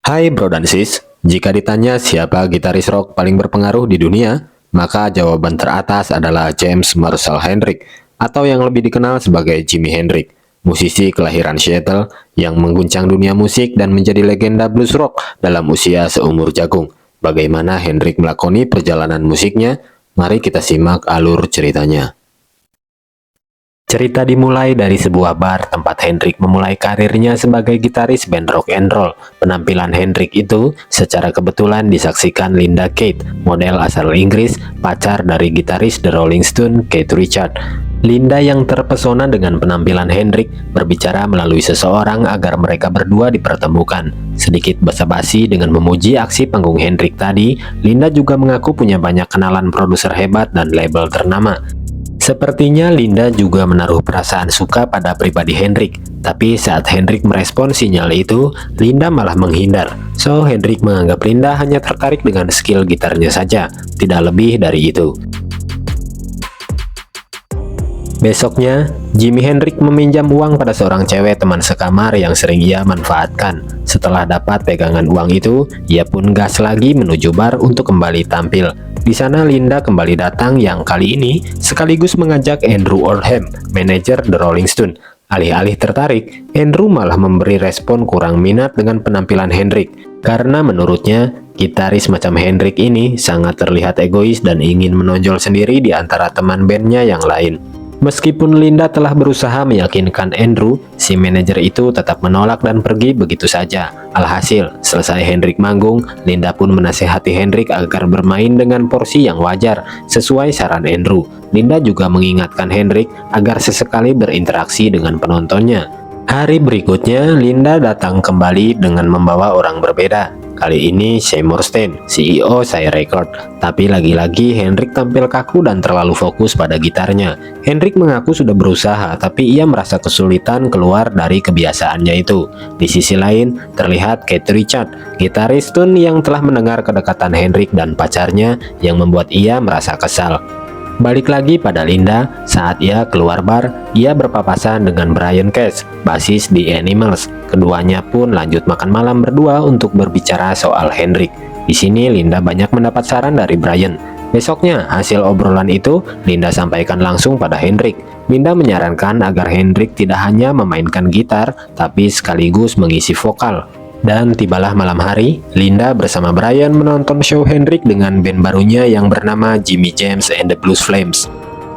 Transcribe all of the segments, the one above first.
Hai bro dan sis, jika ditanya siapa gitaris rock paling berpengaruh di dunia, maka jawaban teratas adalah James Marshall Hendrix, atau yang lebih dikenal sebagai Jimi Hendrix, musisi kelahiran Seattle yang mengguncang dunia musik dan menjadi legenda blues rock dalam usia seumur jagung. Bagaimana Hendrix melakoni perjalanan musiknya? Mari kita simak alur ceritanya. Cerita dimulai dari sebuah bar tempat Hendrix memulai karirnya sebagai gitaris band rock and roll. Penampilan Hendrix itu secara kebetulan disaksikan Linda Keith, model asal Inggris, pacar dari gitaris The Rolling Stones, Keith Richards. Linda yang terpesona dengan penampilan Hendrix berbicara melalui seseorang agar mereka berdua dipertemukan. Sedikit basa-basi dengan memuji aksi panggung Hendrix tadi, Linda juga mengaku punya banyak kenalan produser hebat dan label ternama. Sepertinya Linda juga menaruh perasaan suka pada pribadi Hendrix, tapi saat Hendrix merespon sinyal itu, Linda malah menghindar. So, Hendrix menganggap Linda hanya tertarik dengan skill gitarnya saja, tidak lebih dari itu. Besoknya, Jimi Hendrix meminjam uang pada seorang cewek teman sekamar yang sering ia manfaatkan. Setelah dapat pegangan uang itu, ia pun gas lagi menuju bar untuk kembali tampil. Di sana Linda kembali datang yang kali ini sekaligus mengajak Andrew Oldham, manajer The Rolling Stones. Alih-alih tertarik, Andrew malah memberi respon kurang minat dengan penampilan Hendrix. Karena menurutnya, gitaris macam Hendrix ini sangat terlihat egois dan ingin menonjol sendiri di antara teman bandnya yang lain. Meskipun Linda telah berusaha meyakinkan Andrew, si manajer itu tetap menolak dan pergi begitu saja. Alhasil, selesai Hendrix manggung, Linda pun menasehati Hendrix agar bermain dengan porsi yang wajar, sesuai saran Andrew. Linda juga mengingatkan Hendrix agar sesekali berinteraksi dengan penontonnya. Hari berikutnya, Linda datang kembali dengan membawa orang berbeda. Kali ini Seymour Stein, CEO Sire Records. Tapi lagi-lagi Hendrix tampil kaku dan terlalu fokus pada gitarnya. Hendrix mengaku sudah berusaha, tapi ia merasa kesulitan keluar dari kebiasaannya itu. Di sisi lain, terlihat Keith Richards, gitaris Stones yang telah mendengar kedekatan Hendrix dan pacarnya yang membuat ia merasa kesal. Balik lagi pada Linda, saat ia keluar bar, ia berpapasan dengan Brian Case, basis The Animals. Keduanya pun lanjut makan malam berdua untuk berbicara soal Hendrix. Di sini Linda banyak mendapat saran dari Brian. Besoknya, hasil obrolan itu Linda sampaikan langsung pada Hendrix. Linda menyarankan agar Hendrix tidak hanya memainkan gitar, tapi sekaligus mengisi vokal. Dan tibalah malam hari, Linda bersama Brian menonton show Hendrix dengan band barunya yang bernama Jimmy James and the Blues Flames.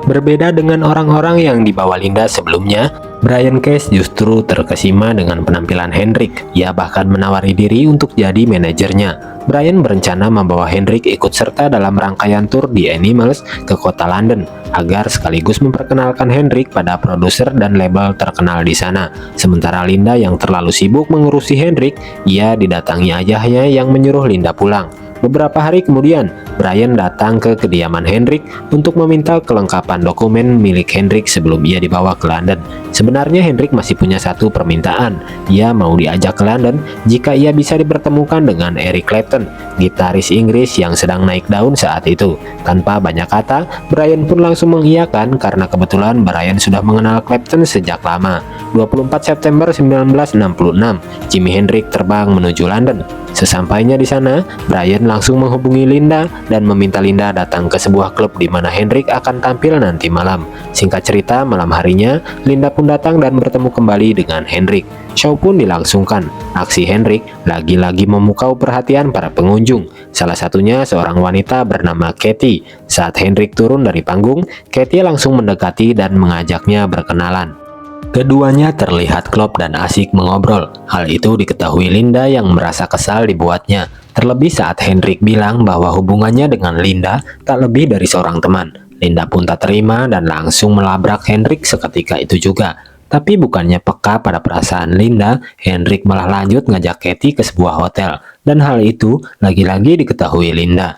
Berbeda dengan orang-orang yang dibawa Linda sebelumnya, Brian Case justru terkesima dengan penampilan Hendrix. Ia bahkan menawari diri untuk jadi manajernya. Brian berencana membawa Hendrix ikut serta dalam rangkaian tur The Animals ke kota London, agar sekaligus memperkenalkan Hendrix pada produser dan label terkenal di sana. Sementara Linda yang terlalu sibuk mengurusi Hendrix, ia didatangi ayahnya yang menyuruh Linda pulang. Beberapa hari kemudian, Brian datang ke kediaman Hendrix untuk meminta kelengkapan dokumen milik Hendrix sebelum ia dibawa ke London. Sebenarnya Hendrix masih punya satu permintaan. Ia mau diajak ke London jika ia bisa dipertemukan dengan Eric Clapton, gitaris Inggris yang sedang naik daun saat itu. Tanpa banyak kata, Brian pun langsung mengiyakan karena kebetulan Brian sudah mengenal Clapton sejak lama. 24 September 1966, Jimi Hendrix terbang menuju London. Sesampainya di sana, Brian langsung menghubungi Linda dan meminta Linda datang ke sebuah klub di mana Hendrix akan tampil nanti malam. Singkat cerita, malam harinya, Linda pun datang dan bertemu kembali dengan Hendrix. Show pun dilangsungkan. Aksi Hendrix lagi-lagi memukau perhatian para pengunjung. Salah satunya seorang wanita bernama Katie. Saat Hendrix turun dari panggung, Katie langsung mendekati dan mengajaknya berkenalan. Keduanya terlihat klop dan asik mengobrol. Hal itu diketahui Linda yang merasa kesal dibuatnya. Terlebih saat Hendrix bilang bahwa hubungannya dengan Linda tak lebih dari seorang teman. Linda pun tak terima dan langsung melabrak Hendrix seketika itu juga. Tapi bukannya peka pada perasaan Linda, Hendrix malah lanjut ngajak Katie ke sebuah hotel. Dan hal itu lagi-lagi diketahui Linda.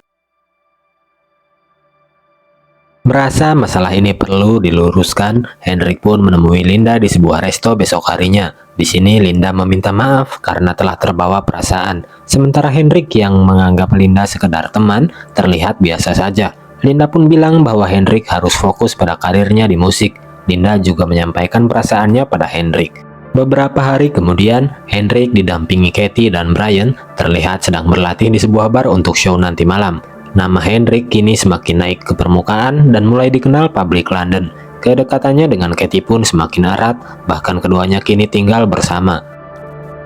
Merasa masalah ini perlu diluruskan, Hendrix pun menemui Linda di sebuah resto besok harinya. Di sini Linda meminta maaf karena telah terbawa perasaan. Sementara Hendrix yang menganggap Linda sekedar teman, terlihat biasa saja. Linda pun bilang bahwa Hendrix harus fokus pada karirnya di musik. Linda juga menyampaikan perasaannya pada Hendrix. Beberapa hari kemudian, Hendrik didampingi Katie dan Brian terlihat sedang berlatih di sebuah bar untuk show nanti malam. Nama Hendrik kini semakin naik ke permukaan dan mulai dikenal publik London. Kedekatannya dengan Katie pun semakin erat, bahkan keduanya kini tinggal bersama.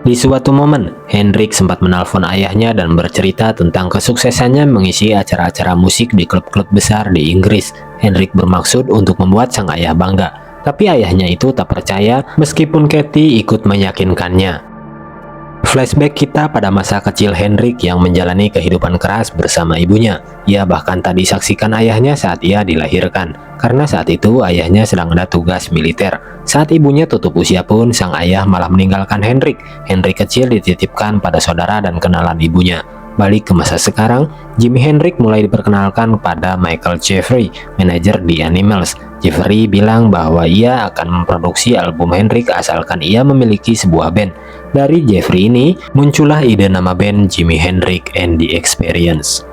Di suatu momen, Hendrik sempat menelpon ayahnya dan bercerita tentang kesuksesannya mengisi acara-acara musik di klub-klub besar di Inggris. Hendrik bermaksud untuk membuat sang ayah bangga. Tapi ayahnya itu tak percaya meskipun Katie ikut meyakinkannya. Flashback kita pada masa kecil Hendrik yang menjalani kehidupan keras bersama ibunya. Ia bahkan tak disaksikan ayahnya saat ia dilahirkan, karena saat itu ayahnya sedang ada tugas militer. Saat ibunya tutup usia pun, sang ayah malah meninggalkan Hendrik. Hendrik kecil dititipkan pada saudara dan kenalan ibunya. Balik ke masa sekarang, Jimi Hendrix mulai diperkenalkan pada Michael Jeffrey, manajer The Animals. Jeffrey bilang bahwa ia akan memproduksi album Hendrix asalkan ia memiliki sebuah band. Dari Jeffrey ini, muncullah ide nama band Jimi Hendrix and the Experience.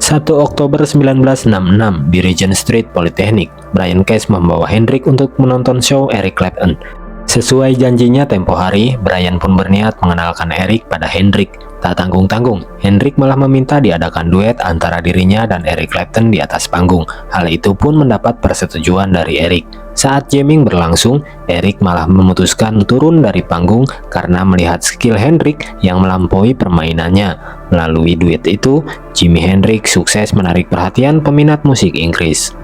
1 Oktober 1966 di Regent Street Polytechnic, Brian Case membawa Hendrix untuk menonton show Eric Clapton. Sesuai janjinya tempo hari, Brian pun berniat mengenalkan Eric pada Hendrix. Tak tanggung-tanggung, Hendrix malah meminta diadakan duet antara dirinya dan Eric Clapton di atas panggung. Hal itu pun mendapat persetujuan dari Eric. Saat jamming berlangsung, Eric malah memutuskan turun dari panggung karena melihat skill Hendrix yang melampaui permainannya. Melalui duet itu, Jimi Hendrix sukses menarik perhatian peminat musik Inggris.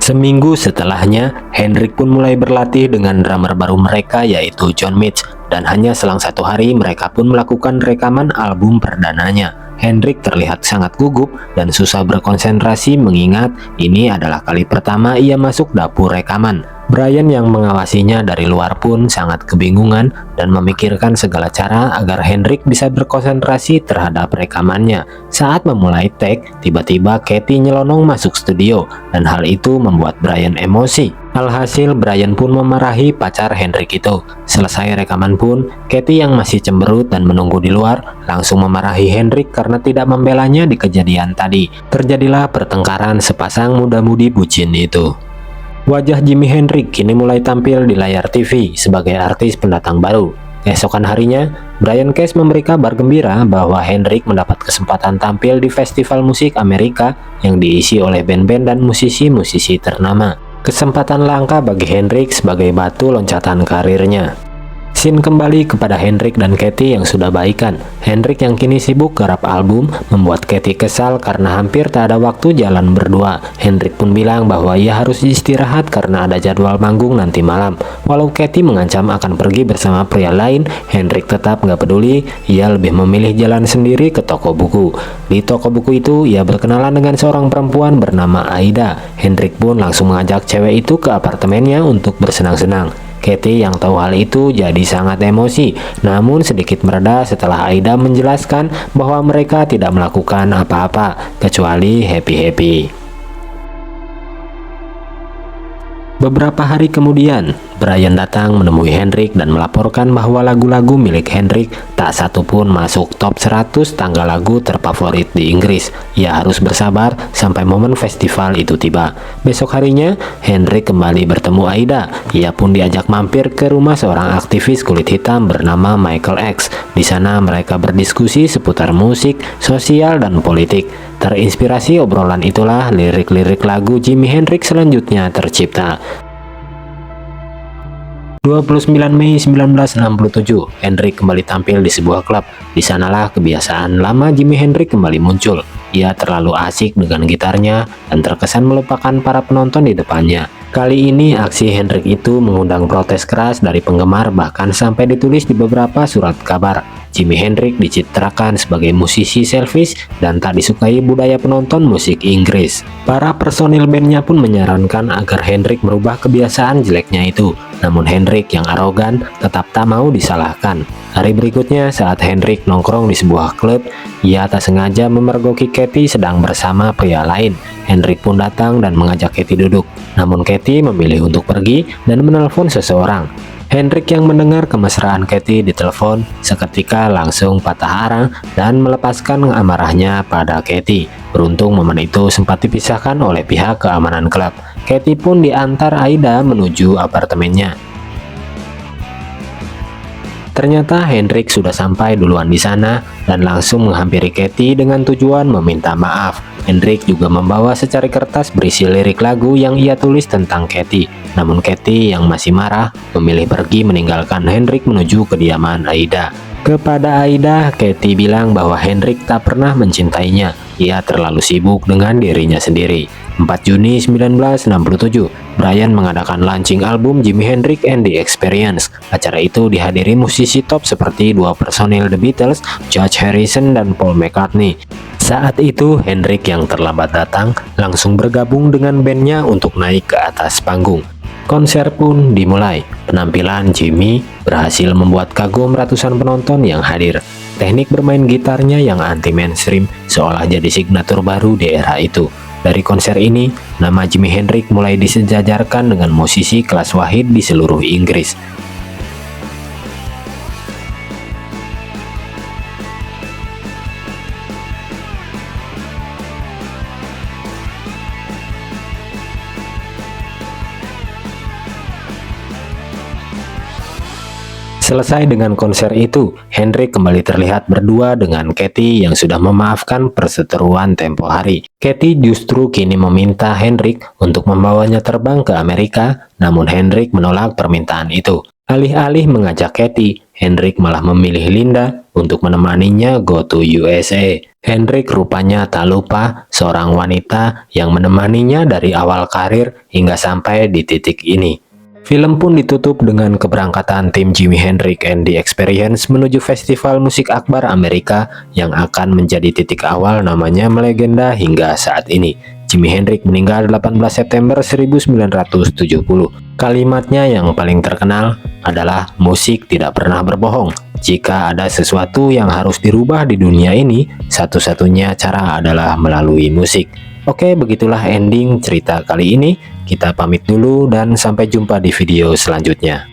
Seminggu setelahnya, Hendrix pun mulai berlatih dengan drummer baru mereka yaitu John Mitch, dan hanya selang 1 hari mereka pun melakukan rekaman album perdananya. Hendrix terlihat sangat gugup dan susah berkonsentrasi mengingat ini adalah kali pertama ia masuk dapur rekaman. Brian yang mengawasinya dari luar pun sangat kebingungan dan memikirkan segala cara agar Hendrix bisa berkonsentrasi terhadap rekamannya. Saat memulai take, tiba-tiba Katie nyelonong masuk studio dan hal itu membuat Brian emosi. Alhasil Brian pun memarahi pacar Hendrix itu. Selesai rekaman pun, Katie yang masih cemberut dan menunggu di luar langsung memarahi Hendrix karena tidak membelanya di kejadian tadi. Terjadilah pertengkaran sepasang muda-mudi bucin itu. Wajah Jimi Hendrix kini mulai tampil di layar TV sebagai artis pendatang baru. Keesokan harinya, Brian Case memberi kabar gembira bahwa Hendrix mendapat kesempatan tampil di festival musik Amerika yang diisi oleh band-band dan musisi-musisi ternama. Kesempatan langka bagi Hendrix sebagai batu loncatan karirnya. Scene kembali kepada Hendrix dan Katie yang sudah baikan. Hendrix yang kini sibuk garap album membuat Katie kesal karena hampir tak ada waktu jalan berdua. Hendrix pun bilang bahwa ia harus istirahat karena ada jadwal manggung nanti malam. Walau Katie mengancam akan pergi bersama pria lain, Hendrix tetap nggak peduli. Ia lebih memilih jalan sendiri ke toko buku. Di toko buku itu, ia berkenalan dengan seorang perempuan bernama Aida. Hendrix pun langsung mengajak cewek itu ke apartemennya untuk bersenang-senang. Katie yang tahu hal itu jadi sangat emosi, namun sedikit mereda setelah Aida menjelaskan bahwa mereka tidak melakukan apa-apa kecuali happy-happy. Beberapa hari kemudian, Brian datang menemui Hendrix dan melaporkan bahwa lagu-lagu milik Hendrix tak satu pun masuk top 100 tangga lagu terfavorit di Inggris. Ia harus bersabar sampai momen festival itu tiba. Besok harinya, Hendrix kembali bertemu Aida. Ia pun diajak mampir ke rumah seorang aktivis kulit hitam bernama Michael X. Di sana mereka berdiskusi seputar musik, sosial, dan politik. Terinspirasi obrolan itulah lirik-lirik lagu Jimi Hendrix selanjutnya tercipta. 29 Mei 1967, Hendrix kembali tampil di sebuah klub. Di sanalah kebiasaan lama Jimi Hendrix kembali muncul. Ia terlalu asik dengan gitarnya dan terkesan melupakan para penonton di depannya. Kali ini aksi Hendrix itu mengundang protes keras dari penggemar, bahkan sampai ditulis di beberapa surat kabar. Jimi Hendrix dicitrakan sebagai musisi selfish dan tak disukai budaya penonton musik Inggris. Para personil bandnya pun menyarankan agar Hendrix merubah kebiasaan jeleknya itu. Namun Hendrix yang arogan tetap tak mau disalahkan. Hari berikutnya saat Hendrix nongkrong di sebuah klub, ia tak sengaja memergoki Katie sedang bersama pria lain. Hendrix pun datang dan mengajak Katie duduk. Namun Katie memilih untuk pergi dan menelpon seseorang. Hendrix yang mendengar kemesraan Katie di telepon seketika langsung patah arang dan melepaskan amarahnya pada Katie. Beruntung momen itu sempat dipisahkan oleh pihak keamanan klub. Katy pun diantar Aida menuju apartemennya. Ternyata Hendrik sudah sampai duluan di sana dan langsung menghampiri Katy dengan tujuan meminta maaf. Hendrik juga membawa secari kertas berisi lirik lagu yang ia tulis tentang Katy. Namun Katy yang masih marah memilih pergi meninggalkan Hendrik menuju kediaman Aida. Kepada Aida, Katy bilang bahwa Hendrik tak pernah mencintainya. Ia terlalu sibuk dengan dirinya sendiri. 4 Juni 1967, Brian mengadakan launching album Jimi Hendrix and the Experience. Acara itu dihadiri musisi top seperti dua personil The Beatles, George Harrison dan Paul McCartney. Saat itu, Hendrix yang terlambat datang langsung bergabung dengan bandnya untuk naik ke atas panggung. Konser pun dimulai. Penampilan Jimmy berhasil membuat kagum ratusan penonton yang hadir. Teknik bermain gitarnya yang anti-mainstream seolah jadi signatur baru di era itu. Dari konser ini, nama Jimi Hendrix mulai disejajarkan dengan musisi kelas wahid di seluruh Inggris. Selesai dengan konser itu, Hendrik kembali terlihat berdua dengan Katy yang sudah memaafkan perseteruan tempo hari. Katy justru kini meminta Hendrik untuk membawanya terbang ke Amerika, namun Hendrik menolak permintaan itu. Alih-alih mengajak Katy, Hendrik malah memilih Linda untuk menemaninya go to USA. Hendrik rupanya tak lupa seorang wanita yang menemaninya dari awal karir hingga sampai di titik ini. Film pun ditutup dengan keberangkatan tim Jimi Hendrix and the Experience menuju Festival Musik Akbar Amerika yang akan menjadi titik awal namanya melegenda hingga saat ini. Jimi Hendrix meninggal 18 September 1970. Kalimatnya yang paling terkenal adalah musik tidak pernah berbohong. Jika ada sesuatu yang harus dirubah di dunia ini, satu-satunya cara adalah melalui musik. Oke, begitulah ending cerita kali ini. Kita pamit dulu dan sampai jumpa di video selanjutnya.